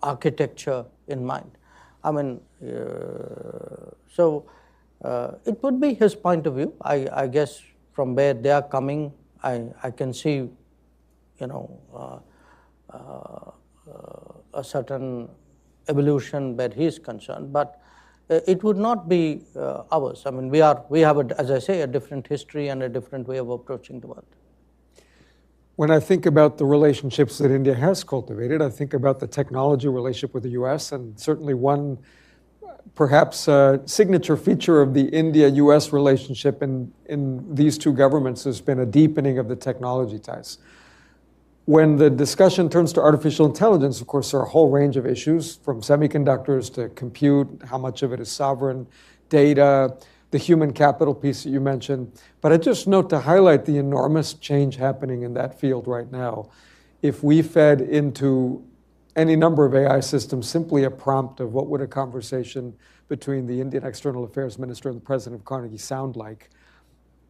architecture in mind. So it would be his point of view. I guess from where they are coming, I can see, a certain evolution where he is concerned, but it would not be ours. We have, as I say, a different history and a different way of approaching the world. When I think about the relationships that India has cultivated, I think about the technology relationship with the U.S., and certainly one perhaps signature feature of the India-U.S. relationship in these 2 governments has been a deepening of the technology ties. When the discussion turns to artificial intelligence, of course, there are a whole range of issues, from semiconductors to compute, how much of it is sovereign, data, the human capital piece that you mentioned. But I just note to highlight the enormous change happening in that field right now. If we fed into any number of AI systems simply a prompt of what would a conversation between the Indian External Affairs Minister and the President of Carnegie sound like.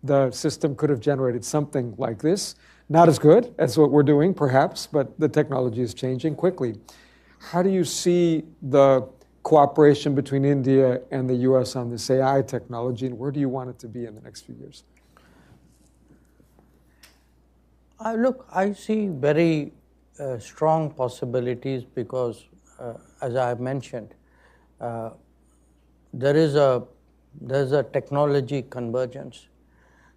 The system could have generated something like this. Not as good as what we're doing, perhaps, but the technology is changing quickly. How do you see the cooperation between India and the US on this AI technology, and where do you want it to be in the next few years? Look, I see very strong possibilities because, as I have mentioned, there's a technology convergence.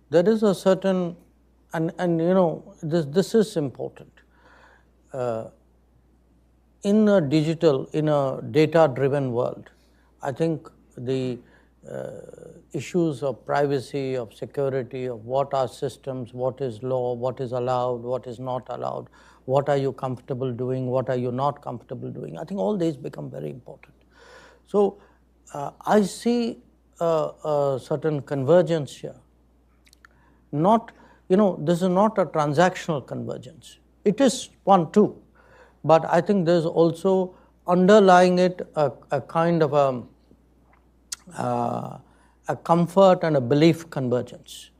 There is a certain, and you know, this is important. In a data-driven world, I think the issues of privacy, of security, of what are systems, what is law, what is allowed, what is not allowed, what are you comfortable doing, what are you not comfortable doing, I think all these become very important. So I see a certain convergence here. Not, you know, this is not a transactional convergence. It is one too, but I think there's also underlying it a kind of a comfort and a belief convergence.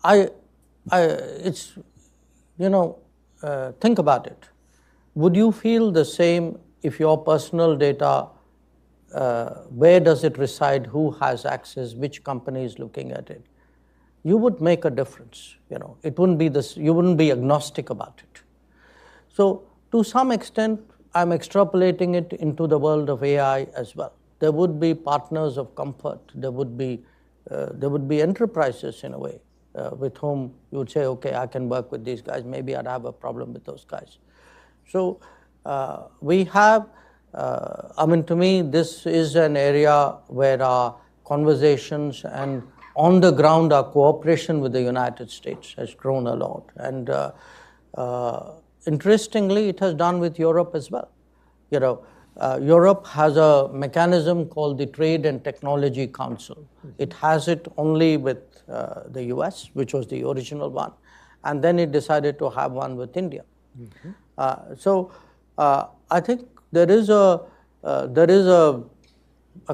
It's, you know, think about it. Would you feel the same if your personal data, where does it reside, who has access, which company is looking at it? You would make a difference. You know, it wouldn't be this. You wouldn't be agnostic about it. So, to some extent, I'm extrapolating it into the world of AI as well. There would be partners of comfort. There would be enterprises in a way with whom you would say, okay, I can work with these guys. Maybe I'd have a problem with those guys. So we have. I mean, to me, this is an area where our conversations and on the ground, our cooperation with the United States has grown a lot. And interestingly, it has done with Europe as well. You know, Europe has a mechanism called the Trade and Technology Council. It has it only with the US, which was the original one, and then it decided to have one with India. So I think there is a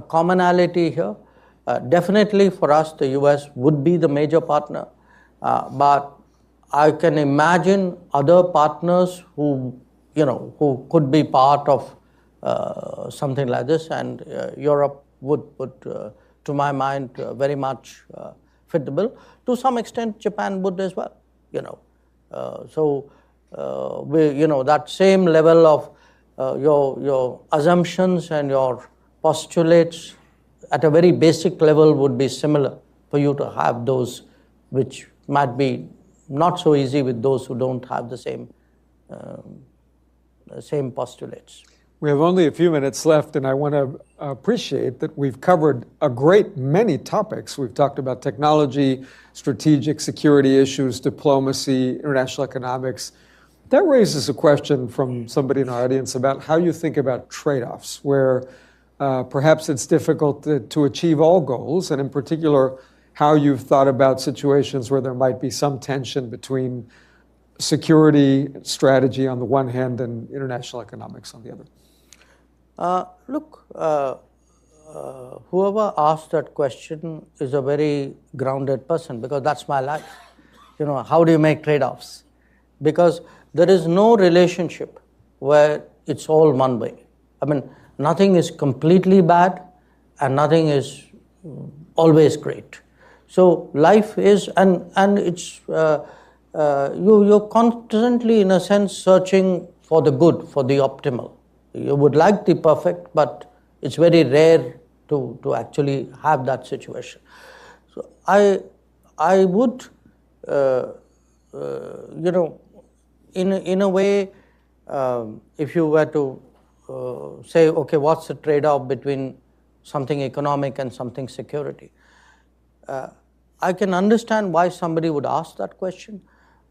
commonality here. Definitely for us, the US would be the major partner, but I can imagine other partners who, you know, who could be part of something like this, and Europe would, to my mind, very much fit the bill. To some extent, Japan would as well, you know. You know, that same level of your assumptions and your postulates at a very basic level would be similar for you to have those, which might be not so easy with those who don't have the same postulates. We have only a few minutes left, and I want to appreciate that we've covered a great many topics. We've talked about technology, strategic security issues, diplomacy, international economics. That raises a question from somebody in our audience about how you think about trade-offs, where perhaps it's difficult to achieve all goals, and in particular, how you've thought about situations where there might be some tension between security strategy on the one hand and international economics on the other. Look, whoever asked that question is a very grounded person, because that's my life. You know, how do you make trade-offs? Because there is no relationship where it's all one way. I mean, nothing is completely bad and nothing is always great. So life is, and it's, you're constantly, in a sense, searching for the good, for the optimal. You would like the perfect, but it's very rare to actually have that situation. So I would, you know, in a way, if you were to say, okay, what's the trade-off between something economic and something security? I can understand why somebody would ask that question,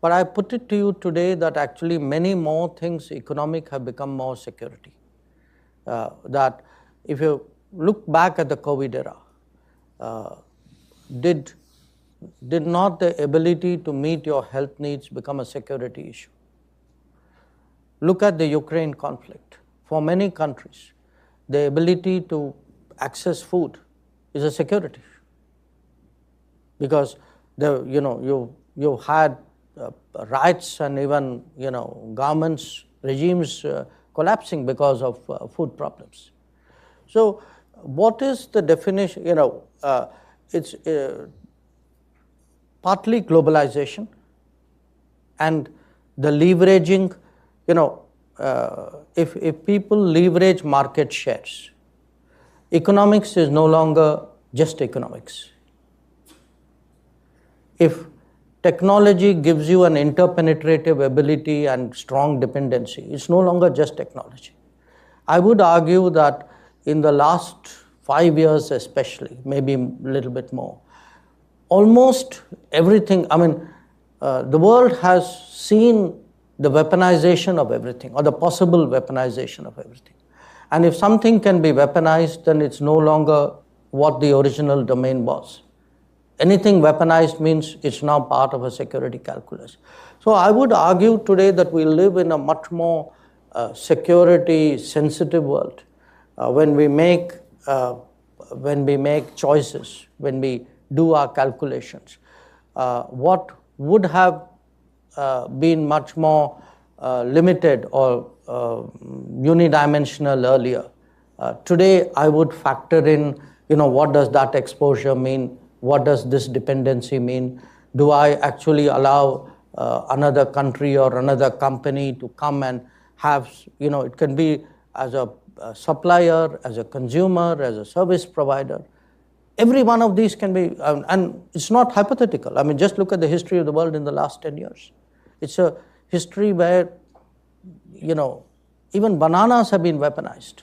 but I put it to you today that actually many more things economic have become more security. That if you look back at the COVID era, did not the ability to meet your health needs become a security issue? look at the Ukraine conflict. For many countries, the ability to access food is a security issue, because you had riots and even governments, regimes collapsing because of food problems. So, what is the definition? It's partly globalization and the leveraging. If people leverage market shares, economics is no longer just economics. If technology gives you an interpenetrative ability and strong dependency, it's no longer just technology. I would argue that in the last 5 years especially, maybe a little bit more, almost everything, the world has seen the weaponization of everything, or the possible weaponization of everything. And if something can be weaponized, then it's no longer what the original domain was. Anything weaponized means it's now part of a security calculus. So I would argue today that we live in a much more security sensitive world. When we make choices, when we do our calculations, what would have been much more limited or unidimensional earlier, today I would factor in, what does that exposure mean? What does this dependency mean? Do I actually allow another country or another company to come and have, it can be as a supplier, as a consumer, as a service provider. Every one of these can be, and it's not hypothetical. Just look at the history of the world in the last 10 years. It's a history where, even bananas have been weaponized.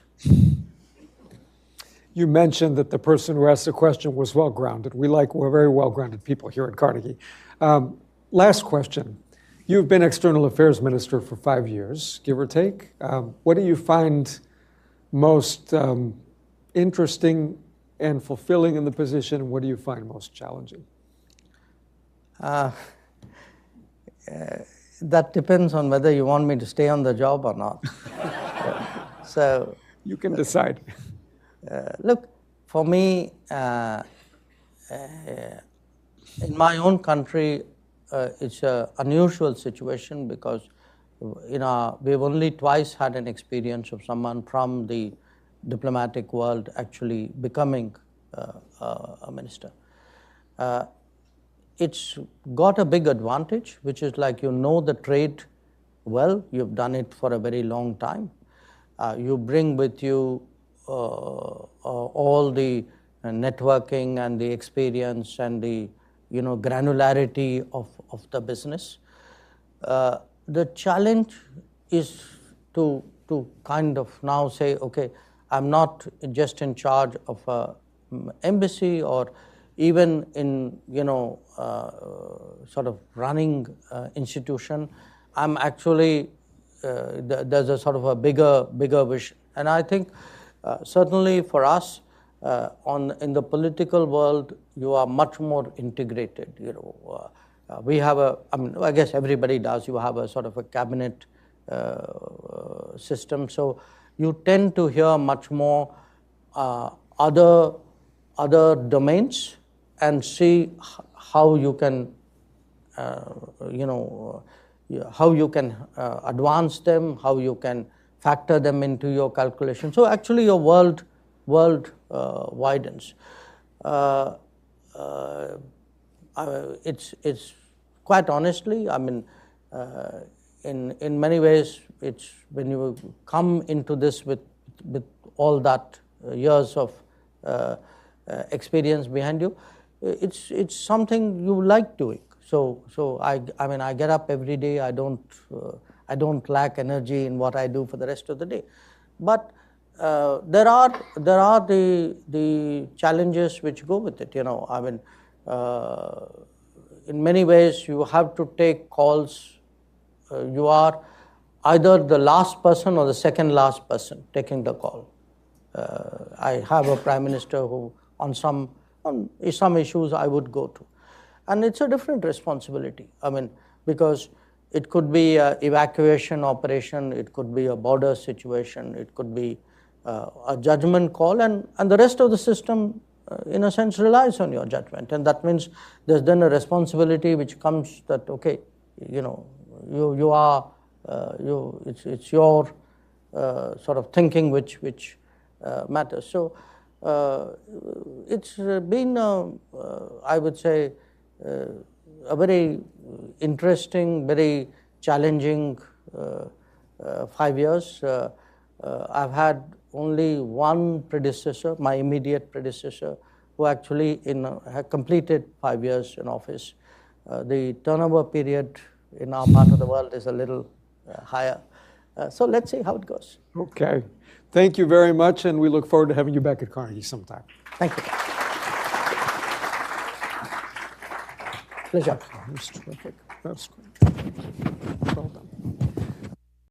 You mentioned that the person who asked the question was well-grounded. We're very well-grounded people here at Carnegie. Last question. You've been External Affairs Minister for 5 years, give or take. What do you find most interesting and fulfilling in the position? What do you find most challenging? That depends on whether you want me to stay on the job or not. So you can decide. Look, for me, in my own country, it's an unusual situation because we've only twice had an experience of someone from the diplomatic world actually becoming a minister. It's got a big advantage, which is like the trade well, you've done it for a very long time. You bring with you all the networking and the experience and the granularity of the business. The challenge is to kind of now say, okay, I'm not just in charge of an embassy or even in sort of running institution. I'm actually there's a sort of a bigger vision, and I think certainly for us in the political world, you are much more integrated. We have I guess everybody does. You have a sort of a cabinet system, so you tend to hear much more other domains and see how you can how you can advance them, how you can factor them into your calculation. So actually your world widens. It's quite honestly, in many ways, it's when you come into this with all that years of experience behind you, it's something you like doing. So I get up every day. I don't lack energy in what I do for the rest of the day, but there are the challenges which go with it. In many ways you have to take calls. You are either the last person or the second last person taking the call. I have a prime minister who on some issues I would go to. And it's a different responsibility. Because It could be an evacuation operation, it could be a border situation, it could be a judgment call, and the rest of the system, in a sense, relies on your judgment. And that means there's then a responsibility which comes that, okay, it's your sort of thinking which matters. So it's been, I would say, a very interesting, very challenging 5 years. I've had only one predecessor, my immediate predecessor, who actually had completed 5 years in office. The turnover period in our part of the world is a little higher. So let's see how it goes. Okay. Thank you very much, and we look forward to having you back at Carnegie sometime. Thank you. Pleasure. That was terrific. That was great. Well done.